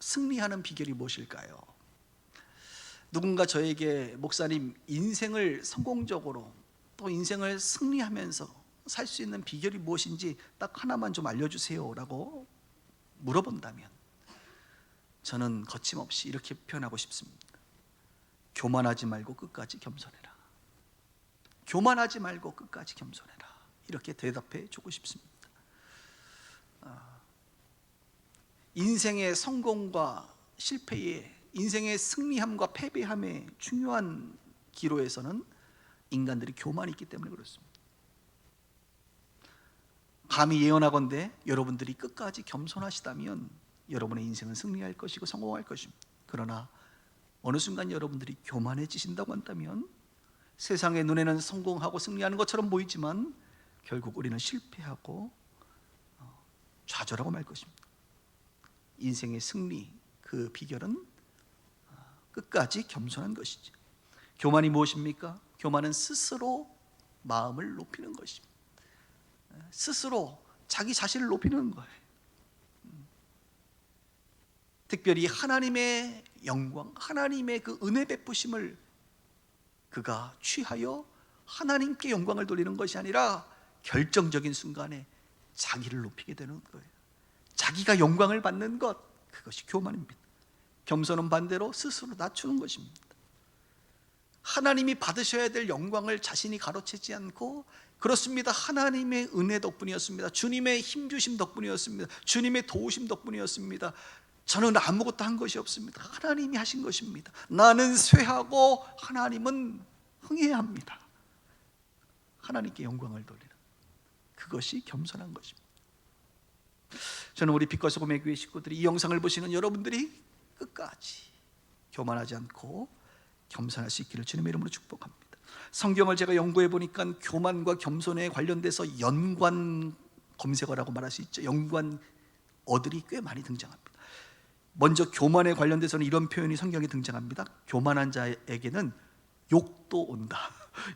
승리하는 비결이 무엇일까요? 누군가 저에게 목사님, 인생을 성공적으로 또 인생을 승리하면서 살 수 있는 비결이 무엇인지 딱 하나만 좀 알려주세요 라고 물어본다면 저는 거침없이 이렇게 표현하고 싶습니다. 교만하지 말고 끝까지 겸손해라. 교만하지 말고 끝까지 겸손해라. 이렇게 대답해 주고 싶습니다. 인생의 성공과 실패에, 인생의 승리함과 패배함의 중요한 기로에서는 인간들이 교만이 있기 때문에 그렇습니다. 감히 예언하건대 여러분들이 끝까지 겸손하시다면 여러분의 인생은 승리할 것이고 성공할 것입니다. 그러나 어느 순간 여러분들이 교만해지신다고 한다면 세상의 눈에는 성공하고 승리하는 것처럼 보이지만 결국 우리는 실패하고 좌절하고 말 것입니다. 인생의 승리, 그 비결은 끝까지 겸손한 것이죠. 교만이 무엇입니까? 교만은 스스로 마음을 높이는 것입니다. 스스로 자기 자신을 높이는 거예요. 특별히 하나님의 영광, 하나님의 그 은혜 베푸심을 그가 취하여 하나님께 영광을 돌리는 것이 아니라 결정적인 순간에 자기를 높이게 되는 거예요. 자기가 영광을 받는 것, 그것이 교만입니다. 겸손은 반대로 스스로 낮추는 것입니다. 하나님이 받으셔야 될 영광을 자신이 가로채지 않고, 그렇습니다, 하나님의 은혜 덕분이었습니다. 주님의 힘주심 덕분이었습니다. 주님의 도우심 덕분이었습니다. 저는 아무것도 한 것이 없습니다. 하나님이 하신 것입니다. 나는 쇠하고 하나님은 흥해야 합니다. 하나님께 영광을 돌리는, 그것이 겸손한 것입니다. 저는 우리 빛과 소금의 교회 식구들이 이 영상을 보시는 여러분들이 끝까지 교만하지 않고 겸손할 수 있기를 주님의 이름으로 축복합니다. 성경을 제가 연구해 보니까 교만과 겸손에 관련돼서 연관 검색어라고 말할 수 있죠. 연관 어들이 꽤 많이 등장합니다. 먼저 교만에 관련돼서는 이런 표현이 성경에 등장합니다. 교만한 자에게는 욕도 온다.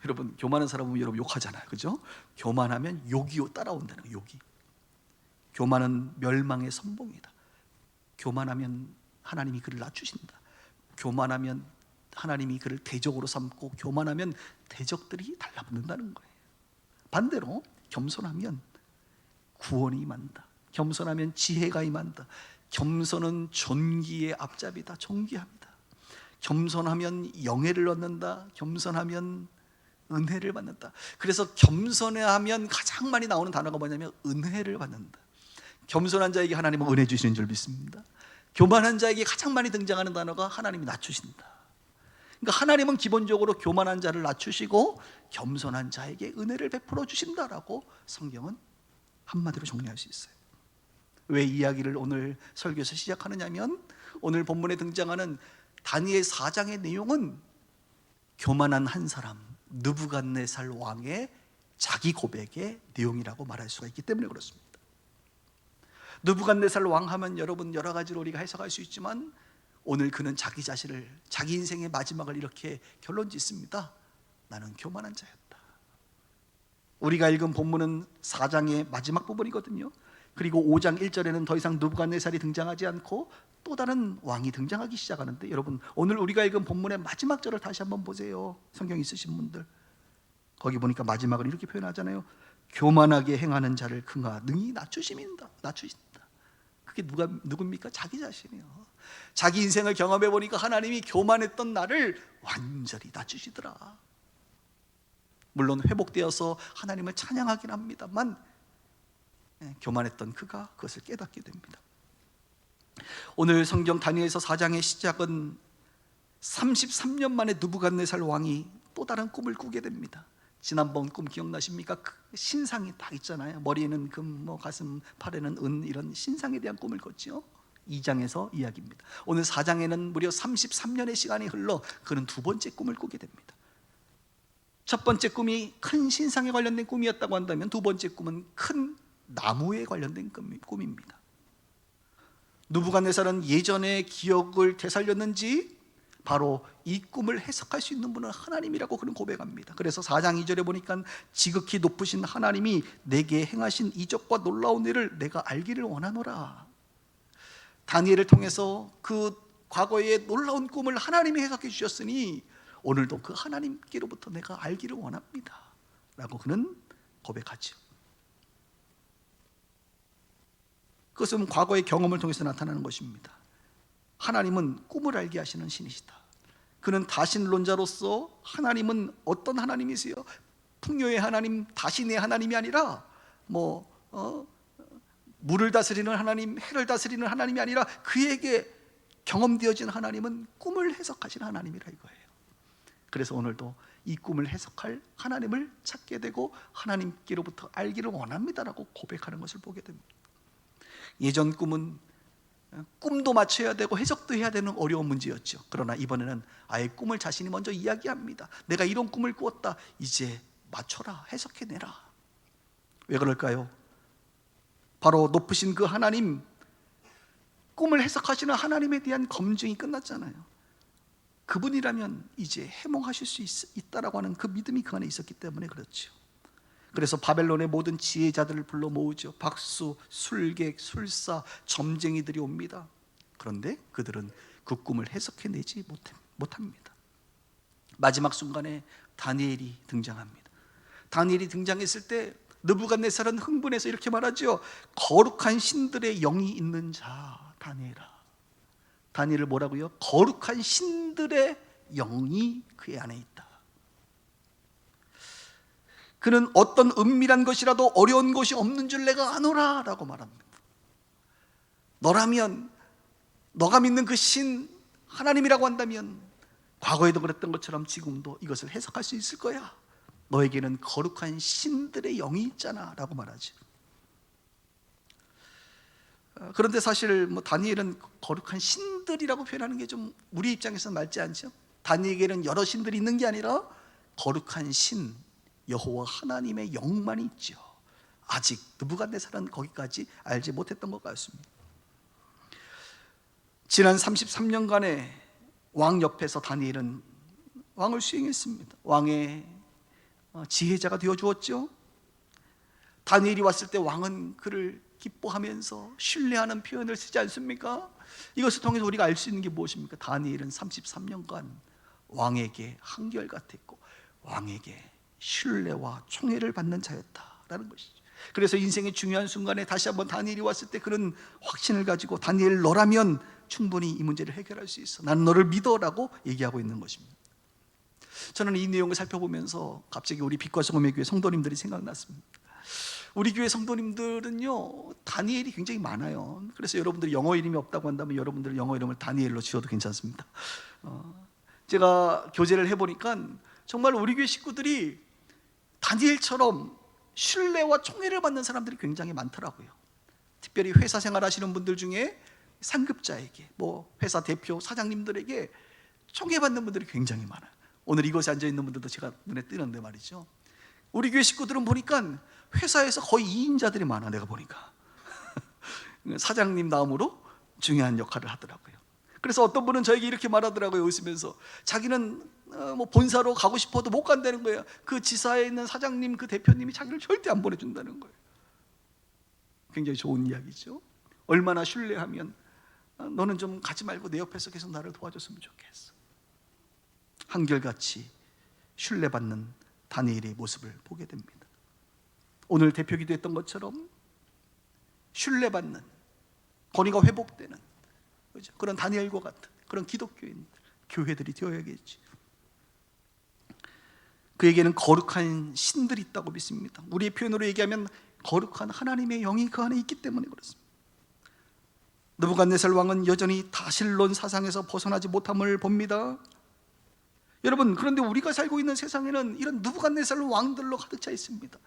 여러분, 교만한 사람은 여러분 욕하잖아요, 그죠? 교만하면 욕이 따라온다는 거예요. 욕이. 교만은 멸망의 선봉이다. 교만하면 하나님이 그를 낮추신다. 교만하면 하나님이 그를 대적으로 삼고, 교만하면 대적들이 달라붙는다는 거예요. 반대로 겸손하면 구원이 임한다. 겸손하면 지혜가 임한다. 겸손은 존귀의 앞잡이다. 존귀합니다. 겸손하면 영예를 얻는다. 겸손하면 은혜를 받는다. 그래서 겸손해하면 가장 많이 나오는 단어가 뭐냐면 은혜를 받는다. 겸손한 자에게 하나님은 은혜 주시는 줄 믿습니다. 교만한 자에게 가장 많이 등장하는 단어가 하나님이 낮추신다. 그러니까 하나님은 기본적으로 교만한 자를 낮추시고 겸손한 자에게 은혜를 베풀어 주신다라고 성경은 한마디로 정리할 수 있어요. 왜 이야기를 오늘 설교에서 시작하느냐면, 오늘 본문에 등장하는 다니엘 4장의 내용은 교만한 한 사람 느부갓네살 왕의 자기 고백의 내용이라고 말할 수가 있기 때문에 그렇습니다. 느부갓네살 왕 하면 여러분 여러 가지로 우리가 해석할 수 있지만, 오늘 그는 자기 자신을, 자기 인생의 마지막을 이렇게 결론 짓습니다. 나는 교만한 자였다. 우리가 읽은 본문은 4장의 마지막 부분이거든요. 그리고 5장 1절에는 더 이상 느부갓네살이 등장하지 않고 또 다른 왕이 등장하기 시작하는데, 여러분 오늘 우리가 읽은 본문의 마지막 절을 다시 한번 보세요. 성경 있으신 분들, 거기 보니까 마지막을 이렇게 표현하잖아요. 교만하게 행하는 자를 그가 능히 낮추신다. 그게 누굽니까? 자기 자신이에요. 자기 인생을 경험해 보니까 하나님이 교만했던 나를 완전히 낮추시더라. 물론 회복되어서 하나님을 찬양하긴 합니다만, 교만했던 그가 그것을 깨닫게 됩니다. 오늘 성경 다니엘서 4장의 시작은 33년 만에 느부갓네살 왕이 또 다른 꿈을 꾸게 됩니다. 지난번 꿈 기억나십니까? 그 신상이 딱 있잖아요. 머리에는 금, 가슴, 팔에는 은, 이런 신상에 대한 꿈을 꿨죠. 2장에서 이야기입니다. 오늘 4장에는 무려 33년의 시간이 흘러 그는 두 번째 꿈을 꾸게 됩니다. 첫 번째 꿈이 큰 신상에 관련된 꿈이었다고 한다면, 두 번째 꿈은 큰 나무에 관련된 꿈입니다. 느부갓네살은 예전의 기억을 되살렸는지 바로 이 꿈을 해석할 수 있는 분은 하나님이라고 그는 고백합니다. 그래서 4장 2절에 보니까 지극히 높으신 하나님이 내게 행하신 이적과 놀라운 일을 내가 알기를 원하노라. 다니엘을 통해서 그 과거의 놀라운 꿈을 하나님이 해석해 주셨으니 오늘도 그 하나님께로부터 내가 알기를 원합니다 라고 그는 고백하죠. 그것은 과거의 경험을 통해서 나타나는 것입니다. 하나님은 꿈을 알게 하시는 신이시다. 그는 다신론자로서 하나님은 어떤 하나님이세요? 풍요의 하나님, 다신의 하나님이 아니라 물을 다스리는 하나님, 해를 다스리는 하나님이 아니라 그에게 경험되어진 하나님은 꿈을 해석하시는 하나님이라 이거예요. 그래서 오늘도 이 꿈을 해석할 하나님을 찾게 되고 하나님께로부터 알기를 원합니다라고 고백하는 것을 보게 됩니다. 예전 꿈은 꿈도 맞춰야 되고 해석도 해야 되는 어려운 문제였죠. 그러나 이번에는 아예 꿈을 자신이 먼저 이야기합니다. 내가 이런 꿈을 꾸었다. 이제 맞춰라, 해석해내라. 왜 그럴까요? 바로 높으신 그 하나님, 꿈을 해석하시는 하나님에 대한 검증이 끝났잖아요. 그분이라면 이제 해몽하실 수 있다라고 하는 그 믿음이 그 안에 있었기 때문에 그렇죠. 그래서 바벨론의 모든 지혜자들을 불러 모으죠. 박수, 술객, 술사, 점쟁이들이 옵니다. 그런데 그들은 그 꿈을 해석해내지 못합니다. 마지막 순간에 다니엘이 등장합니다. 다니엘이 등장했을 때 느부갓네살은 흥분해서 이렇게 말하죠. 거룩한 신들의 영이 있는 자 다니엘아. 다니엘을 뭐라고요? 거룩한 신들의 영이 그의 안에 있다. 그는 어떤 은밀한 것이라도 어려운 것이 없는 줄 내가 아노라 라고 말합니다. 너라면, 너가 믿는 그 신 하나님이라고 한다면 과거에도 그랬던 것처럼 지금도 이것을 해석할 수 있을 거야. 너에게는 거룩한 신들의 영이 있잖아 라고 말하죠. 그런데 사실 다니엘은 거룩한 신들이라고 표현하는 게 좀 우리 입장에서는 맞지 않죠. 다니엘에게는 여러 신들이 있는 게 아니라 거룩한 신 여호와 하나님의 영만 있죠. 아직 느부갓네살은 거기까지 알지 못했던 것 같습니다. 지난 33년간의 왕 옆에서 다니엘은 왕을 수행했습니다. 왕의 지혜자가 되어 주었죠. 다니엘이 왔을 때 왕은 그를 기뻐하면서 신뢰하는 표현을 쓰지 않습니까? 이것을 통해서 우리가 알 수 있는 게 무엇입니까? 다니엘은 33년간 왕에게 한결같았고 왕에게 신뢰와 총애를 받는 자였다라는 것이죠. 그래서 인생의 중요한 순간에 다시 한번 다니엘이 왔을 때 그런 확신을 가지고 다니엘 너라면 충분히 이 문제를 해결할 수 있어. 나는 너를 믿어라고 얘기하고 있는 것입니다. 저는 이 내용을 살펴보면서 갑자기 우리 빛과 소금의 교회 성도님들이 생각났습니다. 우리 교회 성도님들은요 다니엘이 굉장히 많아요. 그래서 여러분들이 영어 이름이 없다고 한다면 여러분들 영어 이름을 다니엘로 지어도 괜찮습니다. 제가 교제를 해보니까 정말 우리 교회 식구들이 다니엘처럼 신뢰와 총애를 받는 사람들이 굉장히 많더라고요. 특별히 회사 생활 하시는 분들 중에 상급자에게 회사 대표 사장님들에게 총애받는 분들이 굉장히 많아요. 오늘 이곳에 앉아있는 분들도 제가 눈에 띄는데 말이죠. 우리 교회 식구들은 보니까 회사에서 거의 2인자들이 많아. 내가 보니까 사장님 다음으로 중요한 역할을 하더라고요. 그래서 어떤 분은 저에게 이렇게 말하더라고요. 웃으면서 자기는 본사로 가고 싶어도 못 간다는 거예요. 그 지사에 있는 사장님, 그 대표님이 자기를 절대 안 보내준다는 거예요. 굉장히 좋은 이야기죠. 얼마나 신뢰하면 너는 좀 가지 말고 내 옆에서 계속 나를 도와줬으면 좋겠어. 한결같이 신뢰받는 다니엘의 모습을 보게 됩니다. 오늘 대표기도 했던 것처럼 신뢰받는, 권위가 회복되는 그런 다니엘과 같은 그런 기독교인들, 교회들이 되어야겠지. 그에게는 거룩한 신들이 있다고 믿습니다. 우리의 표현으로 얘기하면 거룩한 하나님의 영이 그 안에 있기 때문에 그렇습니다. 느부갓네살 왕은 여전히 다실론 사상에서 벗어나지 못함을 봅니다. 여러분, 그런데 우리가 살고 있는 세상에는 이런 느부갓네살 왕들로 가득 차 있습니다.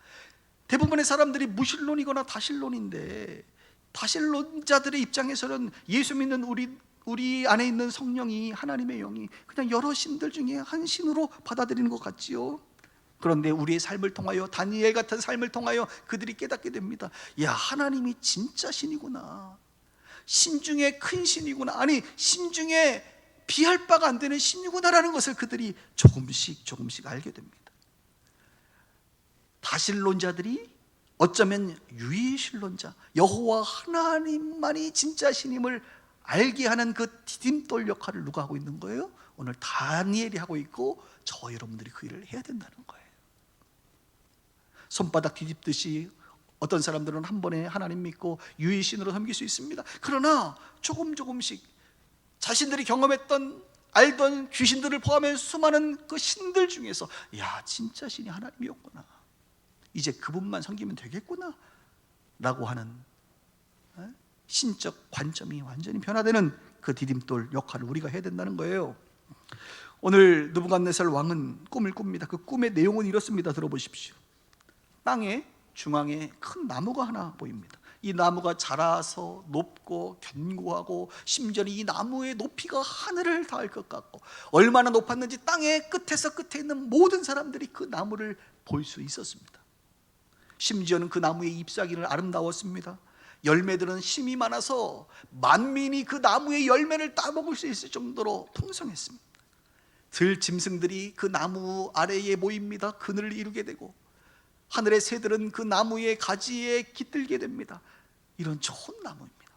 대부분의 사람들이 무신론이거나 다신론인데, 다신론자들의 입장에서는 예수 믿는 우리 안에 있는 성령이, 하나님의 영이 그냥 여러 신들 중에 한 신으로 받아들이는 것 같지요. 그런데 우리의 삶을 통하여, 다니엘 같은 삶을 통하여 그들이 깨닫게 됩니다. 야, 하나님이 진짜 신이구나. 신 중에 큰 신이구나. 아니, 신 중에 비할 바가 안 되는 신이구나라는 것을 그들이 조금씩 알게 됩니다. 다신론자들이 어쩌면 유일신론자, 여호와 하나님만이 진짜 신임을 알게 하는 그 디딤돌 역할을 누가 하고 있는 거예요? 오늘 다니엘이 하고 있고 저 여러분들이 그 일을 해야 된다는 거예요. 손바닥 뒤집듯이 어떤 사람들은 한 번에 하나님 믿고 유일신으로 섬길 수 있습니다. 그러나 조금씩 자신들이 경험했던 알던 귀신들을 포함해 수많은 그 신들 중에서 야, 진짜 신이 하나님이었구나, 이제 그분만 섬기면 되겠구나 라고 하는 신적 관점이 완전히 변화되는 그 디딤돌 역할을 우리가 해야 된다는 거예요. 오늘 느부갓네살 왕은 꿈을 꿉니다. 그 꿈의 내용은 이렇습니다. 들어보십시오. 땅의 중앙에 큰 나무가 하나 보입니다. 이 나무가 자라서 높고 견고하고 심지어 이 나무의 높이가 하늘을 닿을 것 같고, 얼마나 높았는지 땅의 끝에서 끝에 있는 모든 사람들이 그 나무를 볼 수 있었습니다. 심지어는 그 나무의 잎사귀는 아름다웠습니다. 열매들은 힘이 많아서 만민이 그 나무의 열매를 따먹을 수 있을 정도로 풍성했습니다. 들짐승들이 그 나무 아래에 모입니다. 그늘을 이루게 되고 하늘의 새들은 그 나무의 가지에 깃들게 됩니다. 이런 좋은 나무입니다.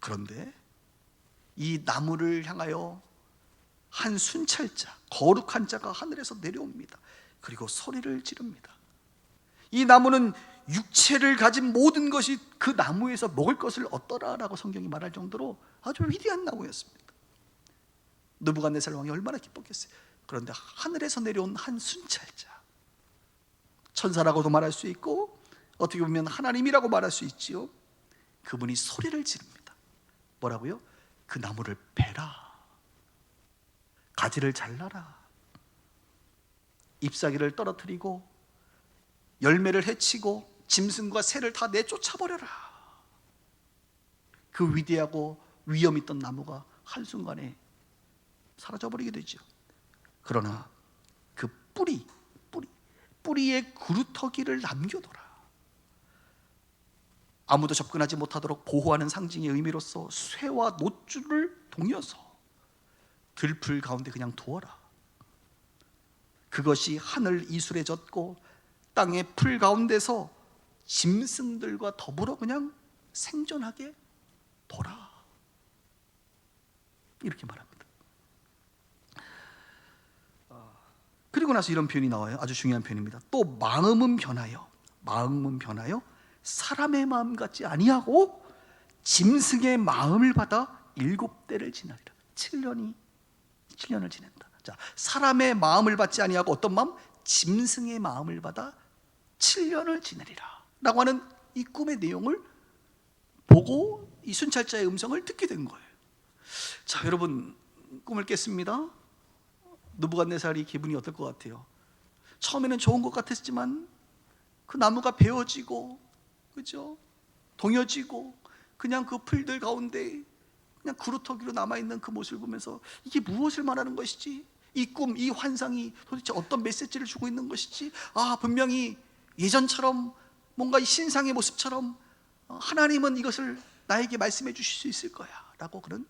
그런데 이 나무를 향하여 한 순찰자, 거룩한 자가 하늘에서 내려옵니다. 그리고 소리를 지릅니다. 이 나무는 육체를 가진 모든 것이 그 나무에서 먹을 것을 얻더라라고 성경이 말할 정도로 아주 위대한 나무였습니다. 느부갓네살 왕이 얼마나 기뻤겠어요. 그런데 하늘에서 내려온 한 순찰자, 천사라고도 말할 수 있고 어떻게 보면 하나님이라고 말할 수 있지요. 그분이 소리를 지릅니다. 뭐라고요? 그 나무를 베라, 가지를 잘라라, 잎사귀를 떨어뜨리고 열매를 해치고 짐승과 새를 다 내쫓아버려라. 그 위대하고 위험 있던 나무가 한순간에 사라져버리게 되죠. 그러나 그 뿌리에 구루터기를 남겨둬라. 아무도 접근하지 못하도록 보호하는 상징의 의미로서 쇠와 놋줄을 동여서 들풀 가운데 그냥 두어라. 그것이 하늘 이슬에 젖고 땅의 풀 가운데서 짐승들과 더불어 그냥 생존하게 둬라. 이렇게 말합니다. 그리고 나서 이런 표현이 나와요. 아주 중요한 표현입니다. 또 마음은 변하여 사람의 마음 같지 아니하고 짐승의 마음을 받아 7대를 지나리라. 7년을 지낸다. 자, 사람의 마음을 받지 아니하고 어떤 마음? 짐승의 마음을 받아 7년을 지내리라 라고 하는 이 꿈의 내용을 보고 이 순찰자의 음성을 듣게 된 거예요. 자, 여러분, 꿈을 깼습니다. 느부갓네살이 기분이 어떨 것 같아요? 처음에는 좋은 것 같았지만 그 나무가 베어지고, 그죠? 동여지고 그냥 그 풀들 가운데 그냥 구루터기로 남아있는 그 모습을 보면서 이게 무엇을 말하는 것이지? 이 꿈, 이 환상이 도대체 어떤 메시지를 주고 있는 것이지? 분명히 예전처럼 뭔가 이 신상의 모습처럼 하나님은 이것을 나에게 말씀해 주실 수 있을 거야 라고 그는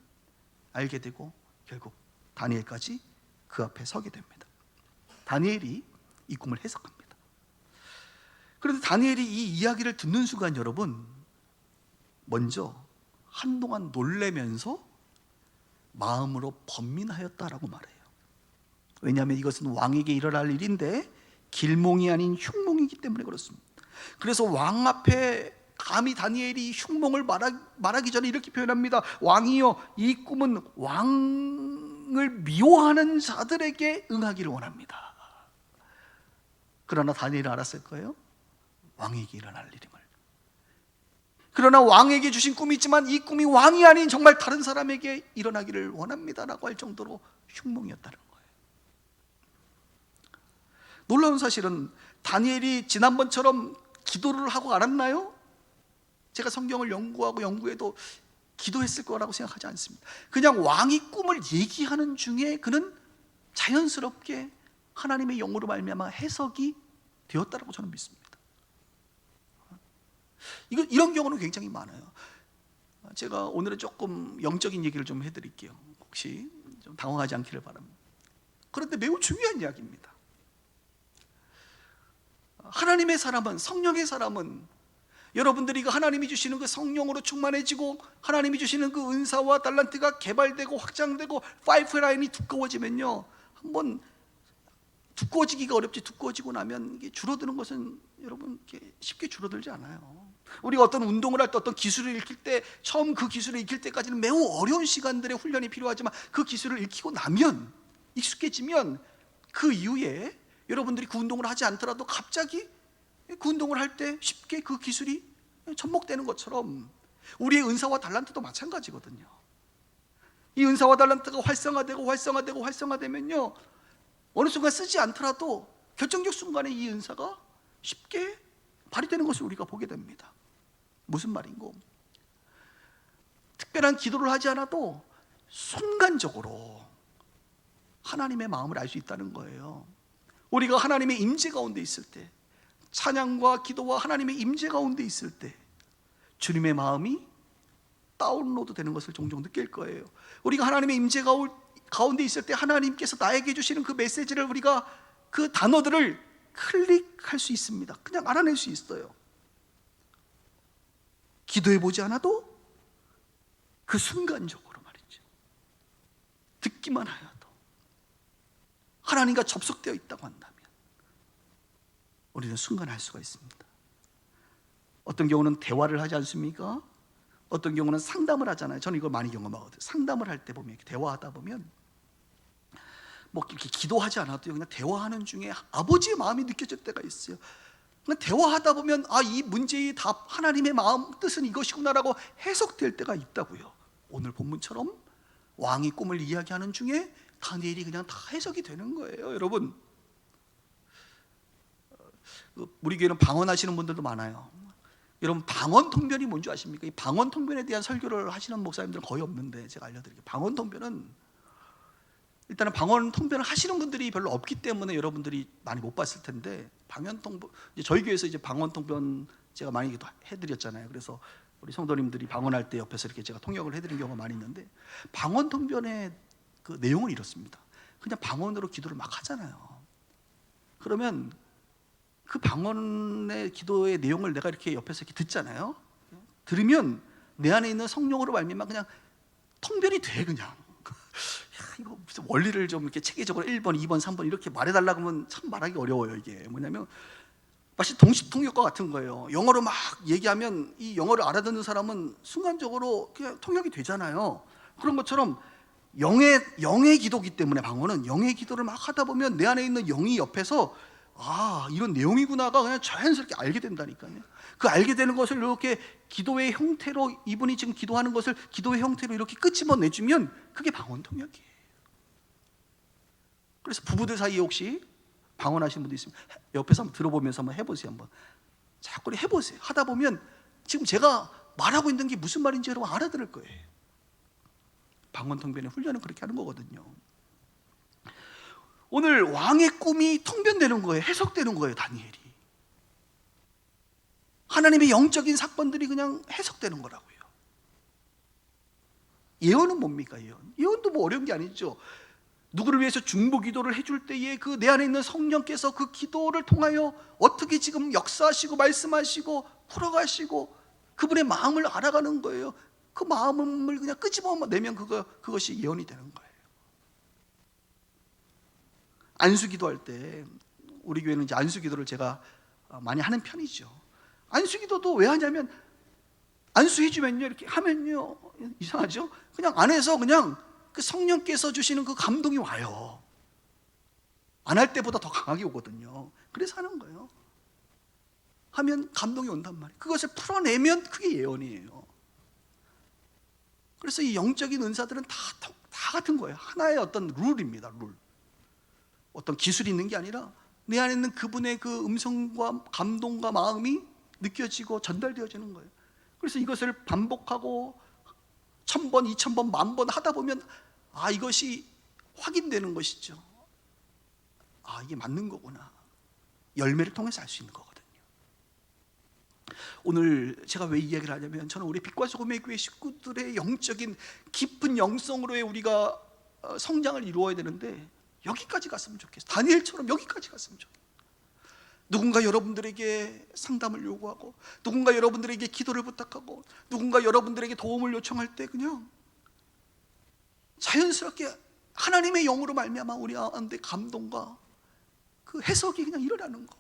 알게 되고 결국 다니엘까지 그 앞에 서게 됩니다. 다니엘이 이 꿈을 해석합니다. 그런데 다니엘이 이 이야기를 듣는 순간 여러분, 먼저 한동안 놀래면서 마음으로 번민하였다라고 말해요. 왜냐하면 이것은 왕에게 일어날 일인데 길몽이 아닌 흉몽이기 때문에 그렇습니다. 그래서 왕 앞에 감히 다니엘이 흉몽을 말하기 전에 이렇게 표현합니다. 왕이여, 이 꿈은 왕을 미워하는 자들에게 응하기를 원합니다. 그러나 다니엘은 알았을 거예요. 왕에게 일어날 일임을. 그러나 왕에게 주신 꿈이 있지만 이 꿈이 왕이 아닌 정말 다른 사람에게 일어나기를 원합니다라고 할 정도로 흉몽이었다는 거예요. 놀라운 사실은 다니엘이 지난번처럼 기도를 하고 알았나요? 제가 성경을 연구해도 기도했을 거라고 생각하지 않습니다. 그냥 왕이 꿈을 얘기하는 중에 그는 자연스럽게 하나님의 영으로 말미암아 해석이 되었다라고 저는 믿습니다. 이런 경우는 굉장히 많아요. 제가 오늘은 조금 영적인 얘기를 좀 해드릴게요. 혹시 좀 당황하지 않기를 바랍니다. 그런데 매우 중요한 이야기입니다. 하나님의 사람은, 성령의 사람은 여러분들이 그 하나님이 주시는 그 성령으로 충만해지고 하나님이 주시는 그 은사와 달란트가 개발되고 확장되고 파이프라인이 두꺼워지면요, 한번 두꺼워지기가 어렵지, 두꺼워지고 나면 이게 줄어드는 것은 여러분 이렇게 쉽게 줄어들지 않아요. 우리가 어떤 운동을 할 때, 어떤 기술을 익힐 때, 처음 그 기술을 익힐 때까지는 매우 어려운 시간들의 훈련이 필요하지만 그 기술을 익히고 나면, 익숙해지면 그 이후에 여러분들이 그 운동을 하지 않더라도 갑자기 그 운동을 할 때 쉽게 그 기술이 접목되는 것처럼 우리의 은사와 달란트도 마찬가지거든요. 이 은사와 달란트가 활성화되면요, 어느 순간 쓰지 않더라도 결정적 순간에 이 은사가 쉽게 발휘되는 것을 우리가 보게 됩니다. 무슨 말인고? 특별한 기도를 하지 않아도 순간적으로 하나님의 마음을 알 수 있다는 거예요. 우리가 하나님의 임재 가운데 있을 때, 찬양과 기도와 하나님의 임재 가운데 있을 때 주님의 마음이 다운로드 되는 것을 종종 느낄 거예요. 우리가 하나님의 임재 가운데 있을 때 하나님께서 나에게 주시는 그 메시지를, 우리가 그 단어들을 클릭할 수 있습니다. 그냥 알아낼 수 있어요. 기도해 보지 않아도 그 순간적으로 말이죠, 듣기만 하여도 하나님과 접속되어 있다고 한다면 우리는 순간 할 수가 있습니다. 어떤 경우는 대화를 하지 않습니까? 어떤 경우는 상담을 하잖아요. 저는 이걸 많이 경험하거든요. 상담을 할 때 보면, 대화하다 보면 뭐 이렇게 기도하지 않아도 그냥 대화하는 중에 아버지의 마음이 느껴질 때가 있어요. 그냥 대화하다 보면 이 문제의 답, 하나님의 마음 뜻은 이것이구나라고 해석될 때가 있다고요. 오늘 본문처럼 왕이 꿈을 이야기하는 중에 다니엘이 그냥 다 해석이 되는 거예요. 여러분, 우리 교회는 방언하시는 분들도 많아요. 여러분, 방언통변이 뭔지 아십니까? 이 방언통변에 대한 설교를 하시는 목사님들은 거의 없는데 제가 알려드릴게요. 방언통변은, 일단은 방언통변을 하시는 분들이 별로 없기 때문에 여러분들이 많이 못 봤을 텐데, 저희 교회에서 이제 방언통변 제가 많이 해드렸잖아요. 그래서 우리 성도님들이 방언할 때 옆에서 이렇게 제가 통역을 해드린 경우가 많이 있는데, 방언통변의 그 내용은 이렇습니다. 그냥 방언으로 기도를 막 하잖아요. 그러면 그 방언의 기도의 내용을 내가 이렇게 옆에서 이렇게 듣잖아요. 들으면 내 안에 있는 성령으로 말미암아 그냥 통변이 돼. 그냥 이거 무슨 원리를 좀 이렇게 체계적으로 1번, 2번, 3번 이렇게 말해달라고 하면 참 말하기 어려워요. 이게 뭐냐면 마치 동시통역과 같은 거예요. 영어로 막 얘기하면 이 영어를 알아듣는 사람은 순간적으로 그냥 통역이 되잖아요. 그런 것처럼 영의 기도기 때문에, 방언은 영의 기도를 막 하다 보면 내 안에 있는 영이 옆에서 이런 내용이구나가 그냥 자연스럽게 알게 된다니까요. 그 알게 되는 것을 이렇게 기도의 형태로, 이분이 지금 기도하는 것을 기도의 형태로 이렇게 끄집어내주면 그게 방언 통역이에요. 그래서 부부들 사이에 혹시 방언하시는 분도 있으면 옆에서 한번 들어보면서 한번 해보세요. 한번 자꾸 해보세요. 하다 보면 지금 제가 말하고 있는 게 무슨 말인지 여러분 알아들을 거예요. 방언 통변의 훈련은 그렇게 하는 거거든요. 오늘 왕의 꿈이 통변되는 거예요. 해석되는 거예요. 다니엘이, 하나님의 영적인 사건들이 그냥 해석되는 거라고요. 예언은 뭡니까? 예언도 뭐 어려운 게 아니죠. 누구를 위해서 중보 기도를 해줄 때에 그 내 안에 있는 성령께서 그 기도를 통하여 어떻게 지금 역사하시고 말씀하시고 풀어가시고 그분의 마음을 알아가는 거예요. 그 마음을 그냥 끄집어내면 그것이 예언이 되는 거예요. 안수기도 할 때, 우리 교회는 이제 안수기도를 제가 많이 하는 편이죠. 안수기도도 왜 하냐면, 안수해주면요, 이렇게 하면요, 이상하죠? 그냥 안에서 그냥 그 성령께서 주시는 그 감동이 와요. 안 할 때보다 더 강하게 오거든요. 그래서 하는 거예요. 하면 감동이 온단 말이에요. 그것을 풀어내면 그게 예언이에요. 그래서 이 영적인 은사들은 다 같은 거예요. 하나의 어떤 룰입니다. 룰. 어떤 기술이 있는 게 아니라 내 안에 있는 그분의 그 음성과 감동과 마음이 느껴지고 전달되어지는 거예요. 그래서 이것을 반복하고 1000번, 2000번, 10,000번 하다 보면 이것이 확인되는 것이죠. 이게 맞는 거구나. 열매를 통해서 알 수 있는 거거든요. 오늘 제가 왜 이 이야기를 하냐면, 저는 우리 빛과 소금의 교회 식구들의 영적인 깊은 영성으로의 우리가 성장을 이루어야 되는데 여기까지 갔으면 좋겠어요. 다니엘처럼 여기까지 갔으면 좋겠어요. 누군가 여러분들에게 상담을 요구하고, 누군가 여러분들에게 기도를 부탁하고, 누군가 여러분들에게 도움을 요청할 때 그냥 자연스럽게 하나님의 영으로 말미암아 우리 가운데 감동과 그 해석이 그냥 일어나는 거.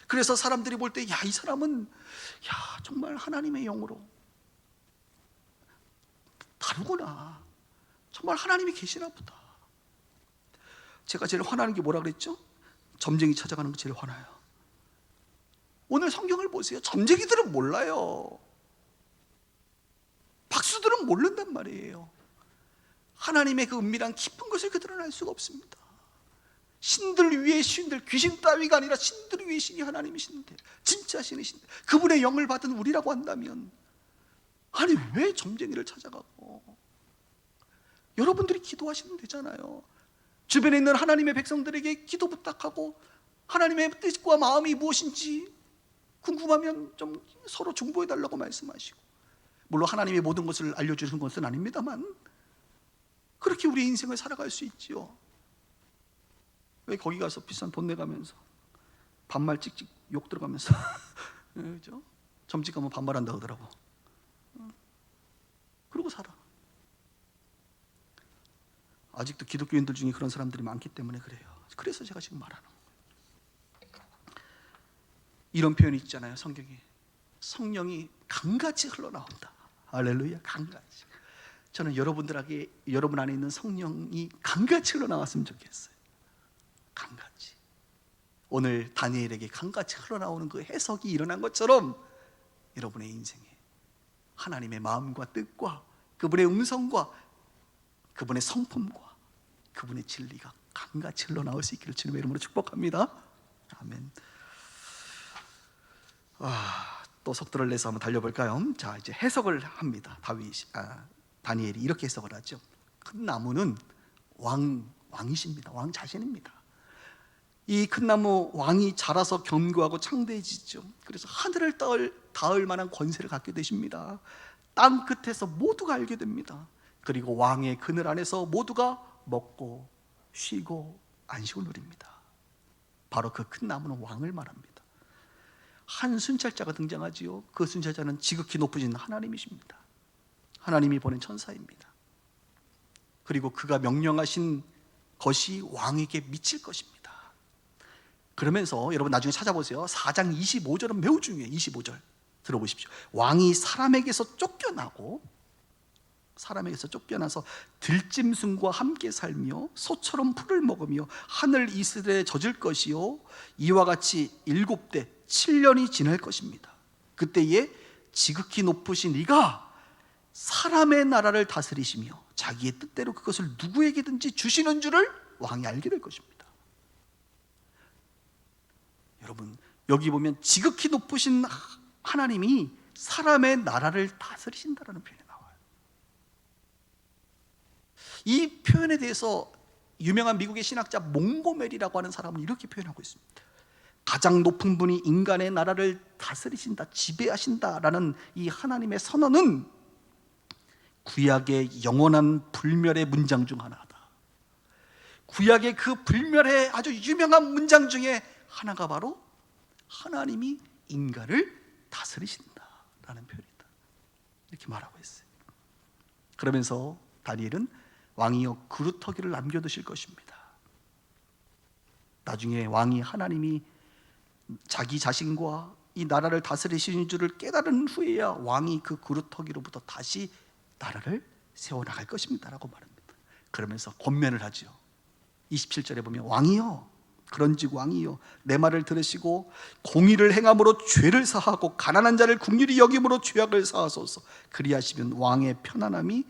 그래서 사람들이 볼 때, 야, 이 사람은 정말 하나님의 영으로 다르구나, 정말 하나님이 계시나 보다. 제가 제일 화나는 게 뭐라 그랬죠? 점쟁이 찾아가는 거 제일 화나요. 오늘 성경을 보세요. 점쟁이들은 몰라요. 박수들은 모른단 말이에요. 하나님의 그 은밀한 깊은 것을 그들은 알 수가 없습니다. 신들 위에 신들, 귀신 따위가 아니라 신들 위에 신이 하나님이신데, 진짜 신이신데, 그분의 영을 받은 우리라고 한다면, 아니 왜 점쟁이를 찾아가고, 여러분들이 기도하시면 되잖아요. 주변에 있는 하나님의 백성들에게 기도 부탁하고, 하나님의 뜻과 마음이 무엇인지 궁금하면 좀 서로 중보해달라고 말씀하시고, 물론 하나님의 모든 것을 알려주시는 것은 아닙니다만 그렇게 우리 인생을 살아갈 수 있지요. 왜 거기 가서 비싼 돈 내가면서 반말 찍찍 욕 들어가면서 그죠? 점집 가면 반말한다 그러더라고. 그러고 살아. 아직도 기독교인들 중에 그런 사람들이 많기 때문에 그래요. 그래서 제가 지금 말하는 거예요. 이런 표현이 있잖아요, 성경에. 성령이 강같이 흘러나온다. 할렐루야, 강같이. 저는 여러분 안에 있는 성령이 강같이 흘러나왔으면 좋겠어요. 강같이. 오늘 다니엘에게 강같이 흘러나오는 그 해석이 일어난 것처럼 여러분의 인생에 하나님의 마음과 뜻과 그분의 음성과 그분의 성품과 그분의 진리가 강같이 흘러나올 수 있기를 주님의 이름으로 축복합니다. 아멘. 또 속도를 내서 한번 달려볼까요? 자, 이제 해석을 합니다. 다니엘이 이렇게 해석을 하죠. 큰 나무는 왕이십니다. 왕 자신입니다. 이 큰 나무 왕이 자라서 견고하고 창대해지죠. 그래서 하늘을 닿을 만한 권세를 갖게 되십니다. 땅 끝에서 모두가 알게 됩니다. 그리고 왕의 그늘 안에서 모두가 먹고 쉬고 안식을 누립니다. 바로 그 큰 나무는 왕을 말합니다. 한 순찰자가 등장하지요. 그 순찰자는 지극히 높으신 하나님이십니다. 하나님이 보낸 천사입니다. 그리고 그가 명령하신 것이 왕에게 미칠 것입니다. 그러면서 여러분 나중에 찾아보세요. 4장 25절은 매우 중요해요. 25절 들어보십시오. 왕이 사람에게서 쫓겨나서 들짐승과 함께 살며 소처럼 풀을 먹으며 하늘 이슬에 젖을 것이요, 이와 같이 7대 7년이 지날 것입니다. 그때에 지극히 높으신 이가 사람의 나라를 다스리시며 자기의 뜻대로 그것을 누구에게든지 주시는 줄을 왕이 알게 될 것입니다. 여러분, 여기 보면 지극히 높으신 하나님이 사람의 나라를 다스리신다라는 표현이 나와요. 이 표현에 대해서 유명한 미국의 신학자 몽고메리라고 하는 사람은 이렇게 표현하고 있습니다. 가장 높은 분이 인간의 나라를 다스리신다, 지배하신다라는 이 하나님의 선언은 구약의 영원한 불멸의 문장 중 하나다. 구약의 그 불멸의 아주 유명한 문장 중에 하나가 바로 하나님이 인간을 다스리신다라는 표현이다, 이렇게 말하고 있어요. 그러면서 다니엘은 왕이여 그루터기를 남겨두실 것입니다. 나중에 왕이 하나님이 자기 자신과 이 나라를 다스리시는 줄을 깨달은 후에야 왕이 그 그루터기로부터 다시 나라를 세워나갈 것입니다 라고 말합니다. 그러면서 권면을 하죠. 27절에 보면 왕이여, 그런즉 왕이여 내 말을 들으시고 공의를 행함으로 죄를 사하고 가난한 자를 긍휼히 여김으로 죄악을 사하소서. 그리하시면 왕의 편안함이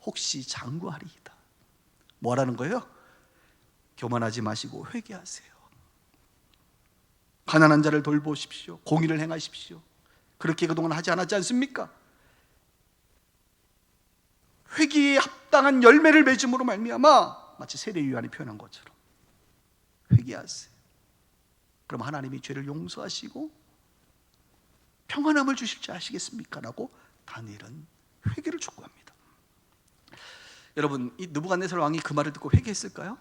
혹시 장구하리이다. 뭐라는 거예요? 교만하지 마시고 회개하세요. 가난한 자를 돌보십시오. 공의를 행하십시오. 그렇게 그동안 하지 않았지 않습니까? 회개에 합당한 열매를 맺음으로 말미암아 마치 세례 요한이 표현한 것처럼 회개하세요. 그럼 하나님이 죄를 용서하시고 평안함을 주실 줄 아시겠습니까? 라고 다니엘은 회개를 촉구합니다. 여러분, 이 느부갓네살 왕이 그 말을 듣고 회개했을까요?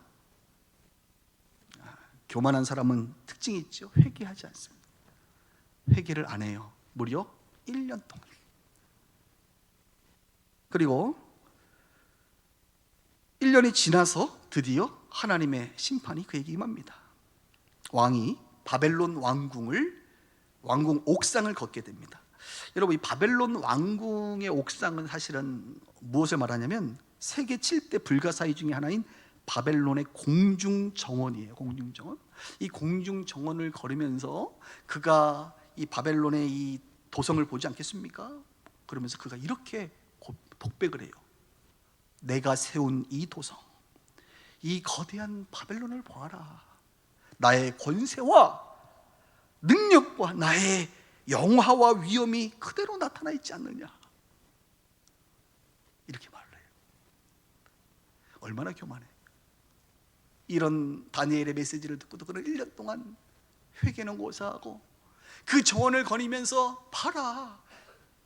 교만한 사람은 특징이 있죠. 회개하지 않습니다. 회개를 안 해요. 무려 1년 동안. 그리고 1년이 지나서 드디어 하나님의 심판이 그에게 임합니다. 왕이 바벨론 왕궁 옥상을 걷게 됩니다. 여러분, 이 바벨론 왕궁의 옥상은 사실은 무엇을 말하냐면 세계 7대 불가사의 중에 하나인 바벨론의 공중정원이에요. 공중정원. 이 공중정원을 걸으면서 그가 이 바벨론의 이 도성을 보지 않겠습니까? 그러면서 그가 이렇게 독백을 해요. 내가 세운 이 도성, 이 거대한 바벨론을 보아라. 나의 권세와 능력과 나의 영화와 위엄이 그대로 나타나 있지 않느냐. 이렇게 말을 해요. 얼마나 교만해. 이런 다니엘의 메시지를 듣고도 그는 1년 동안 회개는 고사하고 그 정원을 거니면서 봐라,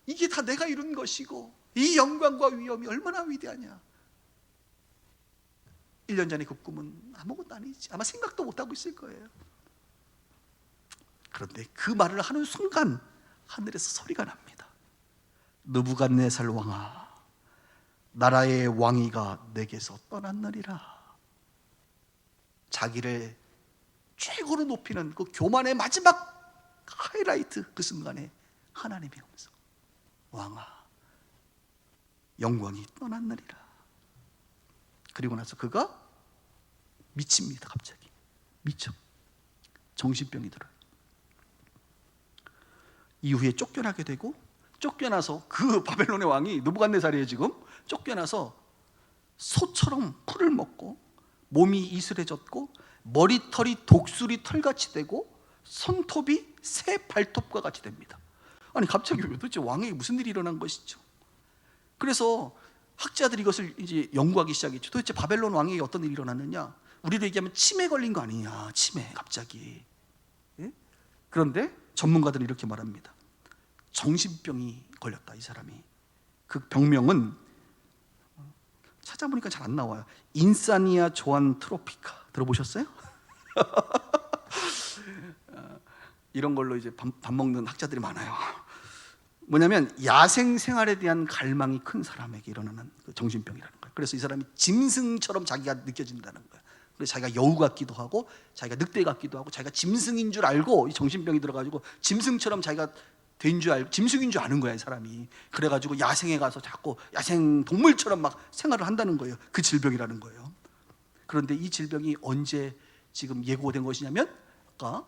이게 다 내가 이룬 것이고 이 영광과 위엄이 얼마나 위대하냐. 1년 전에 그 꿈은 아무것도 아니지. 아마 생각도 못하고 있을 거예요. 그런데 그 말을 하는 순간 하늘에서 소리가 납니다. 느부갓네살 왕아, 나라의 왕위가 내게서 떠났느니라. 자기를 최고로 높이는 그 교만의 마지막 하이라이트, 그 순간에 하나님이 오면서 왕아, 영광이 떠났느니라. 그리고 나서 그가 미칩니다. 갑자기 미쳐. 정신병이 들어요. 이후에 쫓겨나게 되고, 쫓겨나서 그 바벨론의 왕이 느부갓네살이에요. 지금 쫓겨나서 소처럼 풀을 먹고 몸이 이슬해졌고 머리털이 독수리 털같이 되고 손톱이 새 발톱과 같이 됩니다. 아니 갑자기 도대체 왕에게 무슨 일이 일어난 것이죠? 그래서 학자들이 이것을 이제 연구하기 시작했죠. 도대체 바벨론 왕에게 어떤 일이 일어났느냐? 우리로 얘기하면 치매 걸린 거 아니냐? 치매 갑자기. 예? 그런데 전문가들은 이렇게 말합니다. 정신병이 걸렸다, 이 사람이. 그 병명은 찾아보니까 잘 안 나와요. 인사니아 조안트로피카 들어보셨어요? 이런 걸로 이제 밥 먹는 학자들이 많아요. 뭐냐면 야생 생활에 대한 갈망이 큰 사람에게 일어나는 그 정신병이라는 거예요. 그래서 이 사람이 짐승처럼 자기가 느껴진다는 거예요. 그래서 자기가 여우 같기도 하고 자기가 늑대 같기도 하고 자기가 짐승인 줄 알고 이 정신병이 들어가지고 짐승처럼 자기가 된 줄 알고 짐승인 줄 아는 거야, 이 사람이. 그래가지고 야생에 가서 자꾸 야생 동물처럼 막 생활을 한다는 거예요. 그 질병이라는 거예요. 그런데 이 질병이 언제 지금 예고된 것이냐면 아까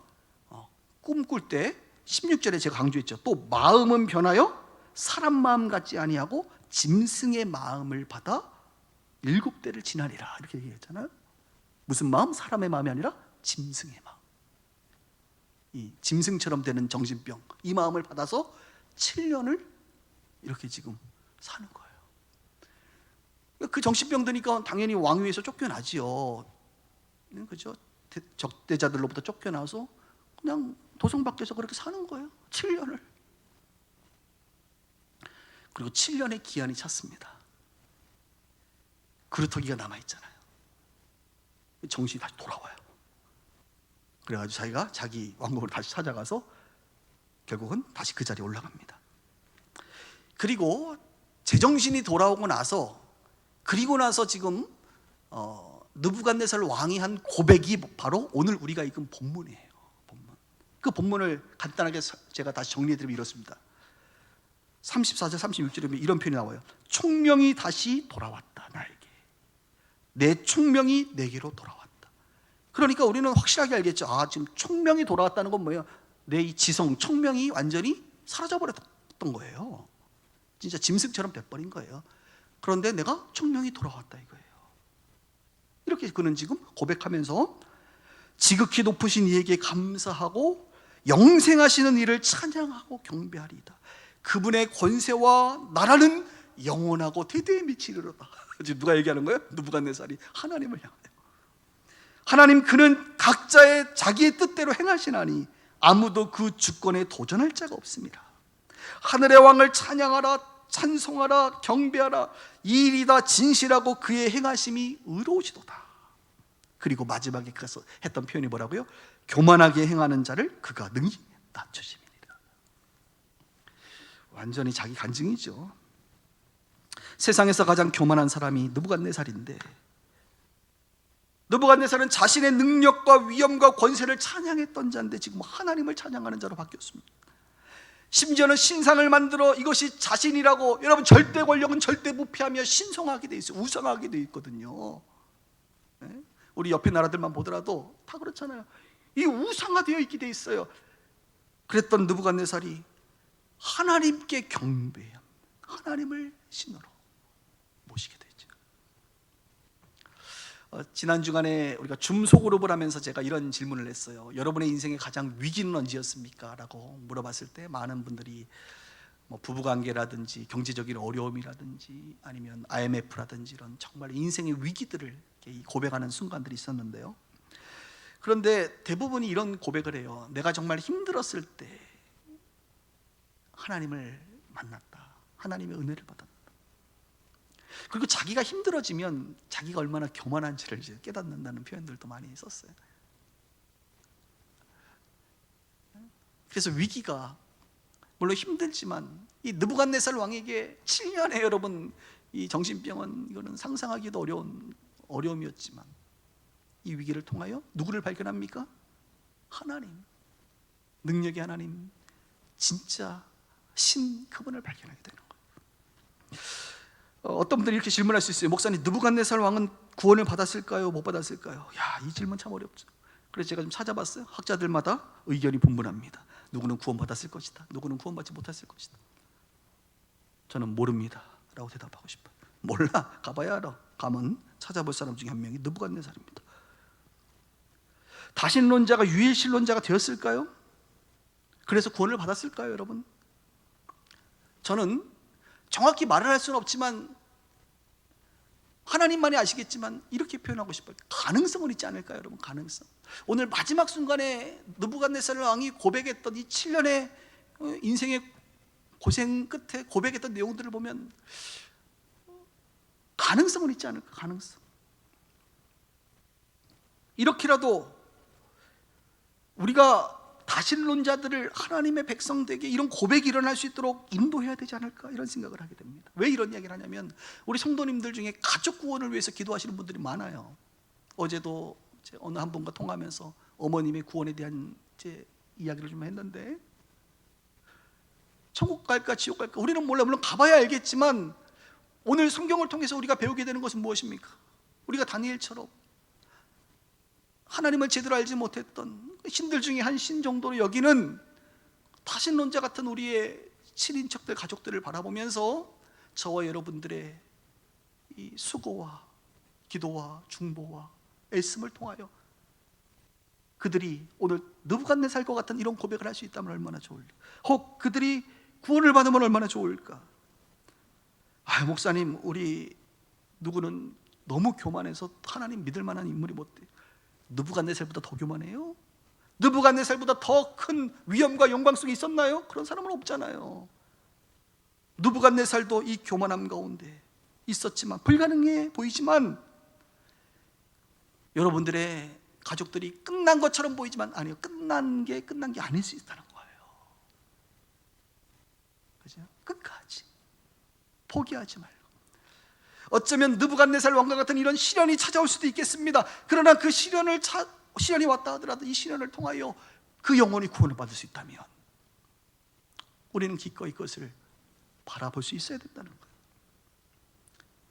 꿈꿀 때 16절에 제가 강조했죠. 또 마음은 변하여 사람 마음 같지 아니하고 짐승의 마음을 받아 7대를 지나리라, 이렇게 얘기했잖아요. 무슨 마음? 사람의 마음이 아니라 짐승의 마음. 이 짐승처럼 되는 정신병, 이 마음을 받아서 7년을 이렇게 지금 사는 거예요. 그 정신병 드니까 당연히 왕위에서 쫓겨나지요. 그죠? 적대자들로부터 쫓겨나서 그냥 도성 밖에서 그렇게 사는 거예요. 7년을. 그리고 7년의 기한이 찼습니다. 그루터기가 남아있잖아요. 정신이 다시 돌아와요. 그래가지고 자기가 자기 왕국으로 다시 찾아가서 결국은 다시 그 자리에 올라갑니다. 그리고 제정신이 돌아오고 나서, 그리고 나서 지금 느부갓네살 왕이 한 고백이 바로 오늘 우리가 읽은 본문이에요. 본문. 그 본문을 간단하게 제가 다시 정리해드리면 이렇습니다. 34절 36절에 이런 표현이 나와요. 총명이 다시 돌아왔다, 나에게. 내 총명이 내게로 돌아왔다. 그러니까 우리는 확실하게 알겠죠. 아, 지금 총명이 돌아왔다는 건 뭐예요? 내 이 지성, 총명이 완전히 사라져버렸던 거예요. 진짜 짐승처럼 돼버린 거예요. 그런데 내가 총명이 돌아왔다, 이거예요. 이렇게 그는 지금 고백하면서 지극히 높으신 이에게 감사하고 영생하시는 이를 찬양하고 경배하리이다. 그분의 권세와 나라는 영원하고 대대에 미치리로다. 지금 누가 얘기하는 거예요? 느부갓네살이 하나님을 향하여. 하나님, 그는 각자의 자기의 뜻대로 행하시나니 아무도 그 주권에 도전할 자가 없습니다. 하늘의 왕을 찬양하라, 찬송하라, 경배하라. 이 일이 다 진실하고 그의 행하심이 의로우시도다. 그리고 마지막에 그래서 했던 표현이 뭐라고요? 교만하게 행하는 자를 그가 능히 낮추심이니라. 완전히 자기 간증이죠. 세상에서 가장 교만한 사람이 느부갓네살인데, 느부갓네살은 자신의 능력과 위엄과 권세를 찬양했던 자인데 지금 하나님을 찬양하는 자로 바뀌었습니다. 심지어는 신상을 만들어 이것이 자신이라고, 여러분 절대 권력은 절대 부패하며 신성하게 돼 있어요. 우상하게 돼 있거든요. 네? 우리 옆에 나라들만 보더라도 다 그렇잖아요. 이 우상화되어 있게 돼 있어요. 그랬던 느부갓네살이 하나님께 경배함, 하나님을 신으로 모시게 되죠. 지난 주간에 우리가 줌 소그룹을 하면서 제가 이런 질문을 했어요. 여러분의 인생의 가장 위기는 언제였습니까? 라고 물어봤을 때 많은 분들이 뭐 부부관계라든지 경제적인 어려움이라든지 아니면 IMF라든지 이런 정말 인생의 위기들을 고백하는 순간들이 있었는데요. 그런데 대부분이 이런 고백을 해요. 내가 정말 힘들었을 때 하나님을 만났다, 하나님의 은혜를 받았다. 그리고 자기가 힘들어지면 자기가 얼마나 교만한지를 이제 깨닫는다는 표현들도 많이 썼어요. 그래서 위기가 물론 힘들지만 이 느부갓네살 왕에게 7년의 여러분 이 정신병원, 이거는 상상하기도 어려운 어려움이었지만 이 위기를 통하여 누구를 발견합니까? 하나님, 능력의 하나님, 진짜 신, 그분을 발견하게 되는 거예요. 어떤 분들이 이렇게 질문할 수 있어요. 목사님, 느부갓네살 왕은 구원을 받았을까요? 못 받았을까요? 야, 이 질문 참 어렵죠. 그래서 제가 좀 찾아봤어요. 학자들마다 의견이 분분합니다. 누구는 구원받았을 것이다, 누구는 구원받지 못했을 것이다. 저는 모릅니다 라고 대답하고 싶어요. 몰라, 가봐야 알아. 가면 찾아볼 사람 중에 한 명이 느부갓네살입니다. 다신론자가 유일신론자가 되었을까요? 그래서 구원을 받았을까요, 여러분? 저는 정확히 말을 할 수는 없지만 하나님만이 아시겠지만 이렇게 표현하고 싶어요. 가능성은 있지 않을까요, 여러분? 가능성. 오늘 마지막 순간에 느부갓네살 왕이 고백했던 이 7년의 인생의 고생 끝에 고백했던 내용들을 보면 가능성은 있지 않을까? 가능성. 이렇게라도 우리가 다신론자들을 하나님의 백성되게 이런 고백이 일어날 수 있도록 인도해야 되지 않을까, 이런 생각을 하게 됩니다. 왜 이런 이야기를 하냐면 우리 성도님들 중에 가족 구원을 위해서 기도하시는 분들이 많아요. 어제도 어느 한 분과 통화하면서 어머님의 구원에 대한 이야기를 좀 했는데, 천국 갈까 지옥 갈까 우리는 몰라. 물론 가봐야 알겠지만 오늘 성경을 통해서 우리가 배우게 되는 것은 무엇입니까? 우리가 다니엘처럼 하나님을 제대로 알지 못했던 신들 중에 한 신 정도로 여기는 다신론자 같은 우리의 친인척들, 가족들을 바라보면서 저와 여러분들의 이 수고와 기도와 중보와 애씀을 통하여 그들이 오늘 느부갓네살과 같은 이런 고백을 할 수 있다면 얼마나 좋을까. 혹 그들이 구원을 받으면 얼마나 좋을까. 아, 목사님, 우리 누구는 너무 교만해서 하나님 믿을 만한 인물이 못 돼. 느부갓네살보다 더 교만해요? 느부갓네살보다 더 큰 위엄과 영광성이 있었나요? 그런 사람은 없잖아요. 느부갓네살도 이 교만함 가운데 있었지만, 불가능해 보이지만 여러분들의 가족들이 끝난 것처럼 보이지만 아니요, 끝난 게 아닐 수 있다는 거예요. 그죠? 끝까지 포기하지 말고. 어쩌면 느부갓네살 왕과 같은 이런 시련이 찾아올 수도 있겠습니다. 그러나 그 시련이 왔다 하더라도 이 시련을 통하여 그 영혼이 구원을 받을 수 있다면 우리는 기꺼이 그것을 바라볼 수 있어야 된다는 거예요.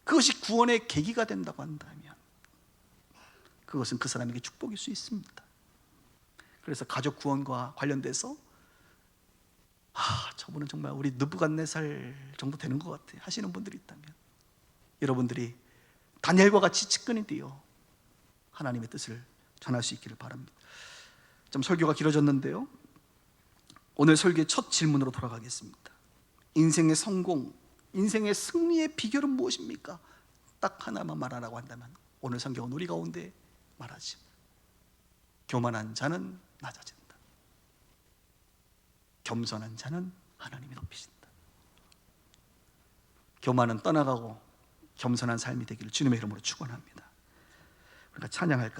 그것이 구원의 계기가 된다고 한다면 그것은 그 사람에게 축복일 수 있습니다. 그래서 가족 구원과 관련돼서 저분은 정말 우리 느부갓네살 정도 되는 것 같아 하시는 분들이 있다면 여러분들이 다니엘과 같이 측근이 되어 하나님의 뜻을 전할 수 있기를 바랍니다. 좀 설교가 길어졌는데요, 오늘 설교의 첫 질문으로 돌아가겠습니다. 인생의 성공, 인생의 승리의 비결은 무엇입니까? 딱 하나만 말하라고 한다면 오늘 성경은 우리 가운데 말하지. 교만한 자는 낮아진다, 겸손한 자는 하나님이 높이신다. 교만은 떠나가고 겸손한 삶이 되기를 주님의 이름으로 축원합니다. 우리가 찬양할까요?